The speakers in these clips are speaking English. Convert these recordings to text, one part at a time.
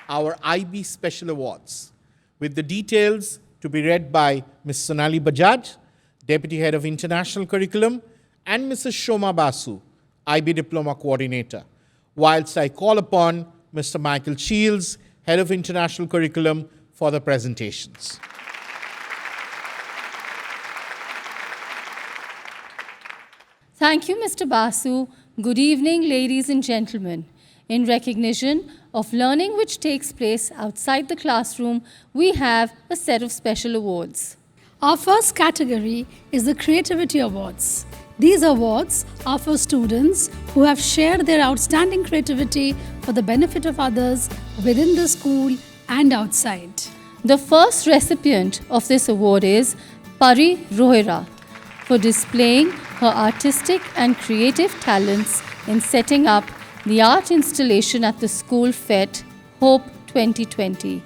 our IB Special Awards, with the details to be read by Ms. Sonali Bajaj, Deputy Head of International Curriculum, and Mrs. Shoma Basu, IB Diploma Coordinator, whilst I call upon Mr. Michael Shields, Head of International Curriculum, for the presentations. Thank you, Mr. Basu. Good evening, ladies and gentlemen. In recognition of learning which takes place outside the classroom, we have a set of special awards. Our first category is the Creativity Awards. These awards are for students who have shared their outstanding creativity for the benefit of others within the school and outside. The first recipient of this award is Pari Rohira for displaying her artistic and creative talents in setting up the art installation at the school fete Hope 2020,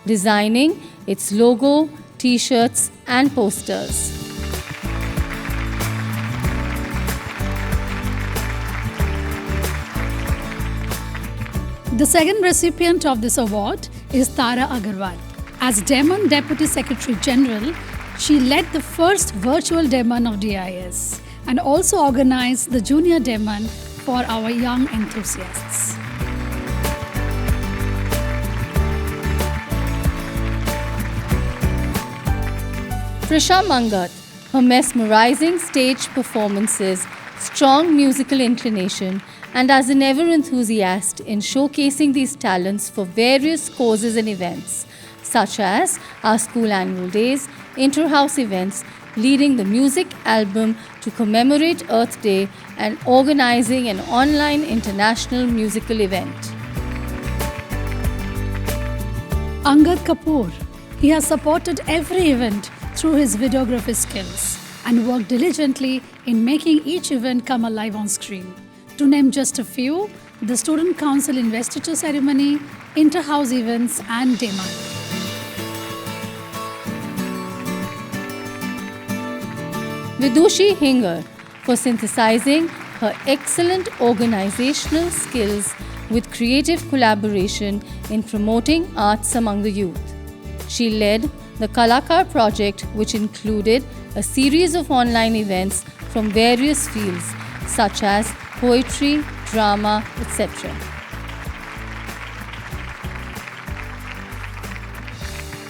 designing its logo, t-shirts and posters. The second recipient of this award is Tara Agarwal. As Demon Deputy Secretary General, she led the first virtual Demon of DIS and also organized the Junior Demon for our young enthusiasts. Prisha Mangat, her mesmerizing stage performances, strong musical inclination, and as an ever enthusiast in showcasing these talents for various causes and events, such as our school annual days, inter-house events, leading the music album to commemorate Earth Day, and organizing an online international musical event. Angad Kapoor. He has supported every event through his videography skills and worked diligently in making each event come alive on screen. To name just a few, the Student Council Investiture Ceremony, inter-house events and Dema. Vidushi Hingar for synthesizing her excellent organizational skills with creative collaboration in promoting arts among the youth. She led the Kalakar project, which included a series of online events from various fields such as poetry, drama, etc.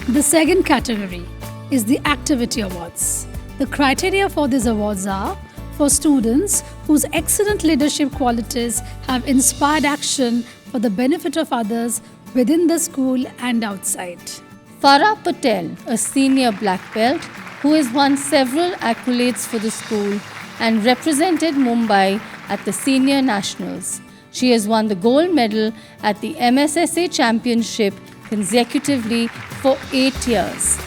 The second category is the Activity Awards. The criteria for these awards are for students whose excellent leadership qualities have inspired action for the benefit of others within the school and outside. Farah Patel, a senior black belt who has won several accolades for the school and represented Mumbai at the Senior Nationals. She has won the gold medal at the MSSA Championship consecutively for 8 years.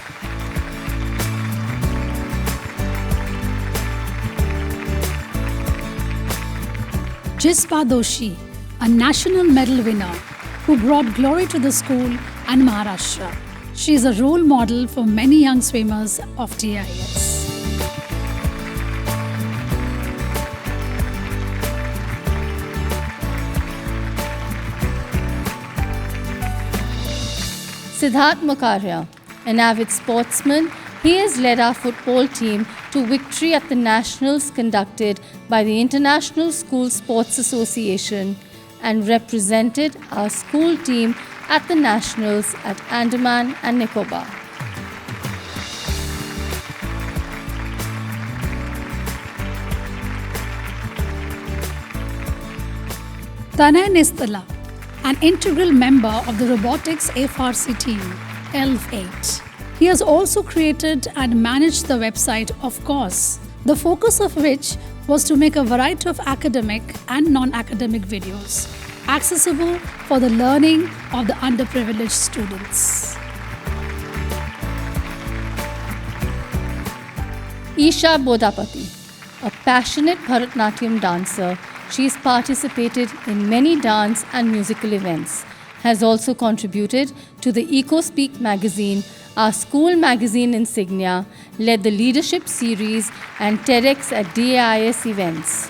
Jispa Doshi, a national medal winner who brought glory to the school and Maharashtra. She is a role model for many young swimmers of DIS. Siddharth Makaria, an avid sportsman, he has led our football team to victory at the nationals conducted by the International School Sports Association and represented our school team at the nationals at Andaman and Nicobar. Tanay Nistala, an integral member of the robotics FRC team, ELF8. He has also created and managed the website Of Course, the focus of which was to make a variety of academic and non-academic videos accessible for the learning of the underprivileged students. Isha Bodapati, a passionate Bharatnatyam dancer, she has participated in many dance and musical events, has also contributed to the EcoSpeak magazine, our school magazine insignia, led the leadership series and TEDx at DAIS events.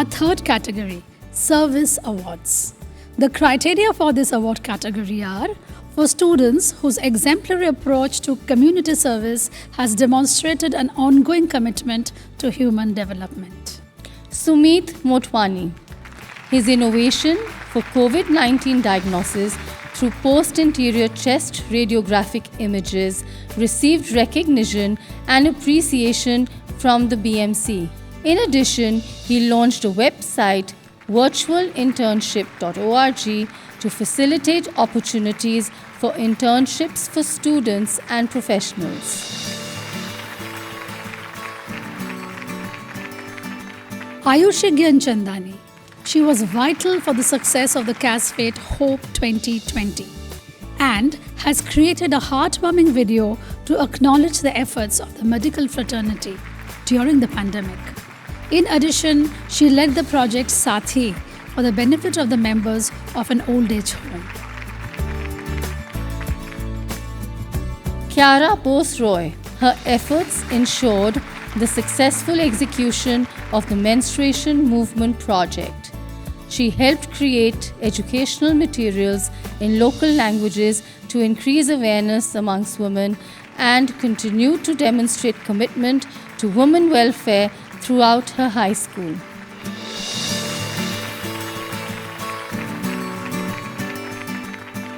Our third category, Service Awards. The criteria for this award category are for students whose exemplary approach to community service has demonstrated an ongoing commitment to human development. Sumit Motwani. His innovation for COVID-19 diagnosis through post-anterior chest radiographic images received recognition and appreciation from the BMC. In addition, he launched a website, virtualinternship.org, to facilitate opportunities for internships for students and professionals. Ayushi Gyanchandani. She was vital for the success of the CASFATE Hope 2020 and has created a heartwarming video to acknowledge the efforts of the medical fraternity during the pandemic. In addition, she led the project Sathi for the benefit of the members of an old age home. Kiara Bose Roy. Her efforts ensured the successful execution of the Menstruation Movement Project. She helped create educational materials in local languages to increase awareness amongst women and continued to demonstrate commitment to women welfare throughout her high school.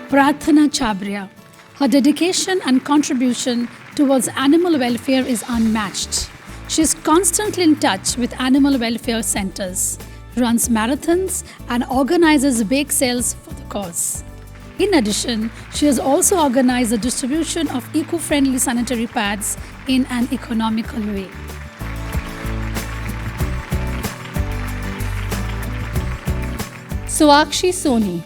Prarthana Chabria. Her dedication and contribution towards animal welfare is unmatched. She is constantly in touch with animal welfare centers, runs marathons, and organizes bake sales for the cause. In addition, she has also organized the distribution of eco-friendly sanitary pads in an economical way. Soakshi Soni.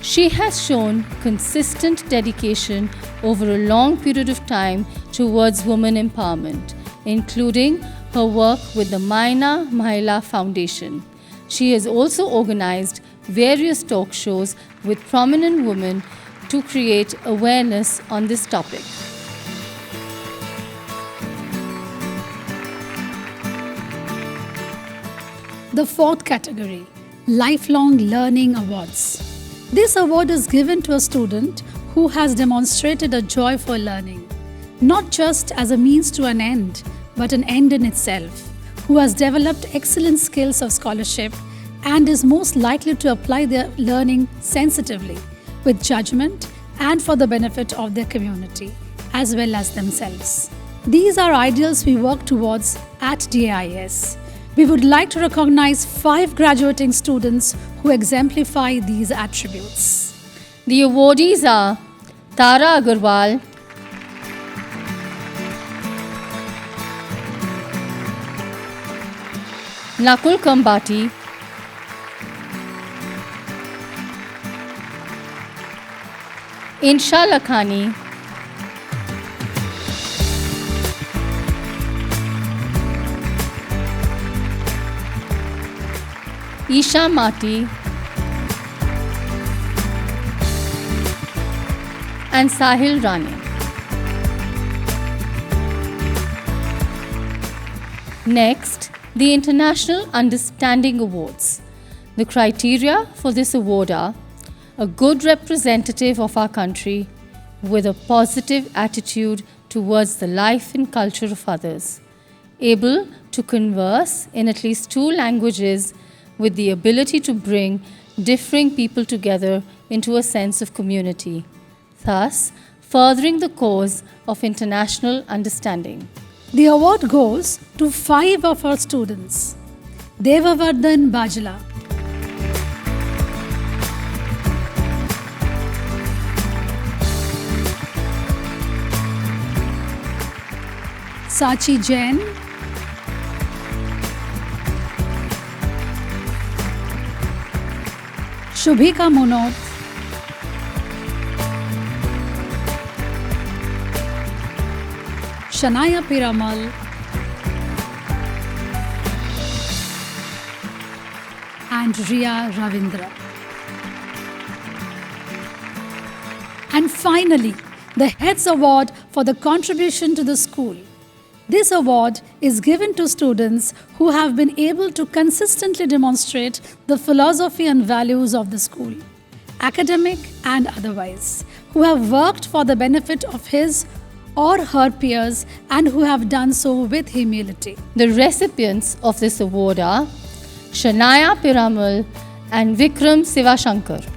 She has shown consistent dedication over a long period of time towards women empowerment, including her work with the Maina Mahila Foundation. She has also organized various talk shows with prominent women to create awareness on this topic. The fourth category, Lifelong Learning Awards. This award is given to a student who has demonstrated a joy for learning, not just as a means to an end, but an end in itself, who has developed excellent skills of scholarship and is most likely to apply their learning sensitively, with judgment, and for the benefit of their community, as well as themselves. These are ideals we work towards at DIS. We would like to recognize 5 graduating students who exemplify these attributes. The awardees are Tara Agarwal, Nakul Kambati, Insha Lakhani, Isha Mati, and Sahil Rane. Next, the International Understanding Awards. The criteria for this award are a good representative of our country with a positive attitude towards the life and culture of others, able to converse in at least 2 languages with the ability to bring differing people together into a sense of community, thus furthering the cause of international understanding. The award goes to 5 of our students. Devavardhan Bajla, Sachi Jain, Shubhika Munot, Shanaya Piramal, and Riya Ravindra. And finally, the Heads Award for the contribution to the school. This award is given to students who have been able to consistently demonstrate the philosophy and values of the school, academic and otherwise, who have worked for the benefit of his or her peers and who have done so with humility. The recipients of this award are Shanaya Piramal and Vikram Sivashankar.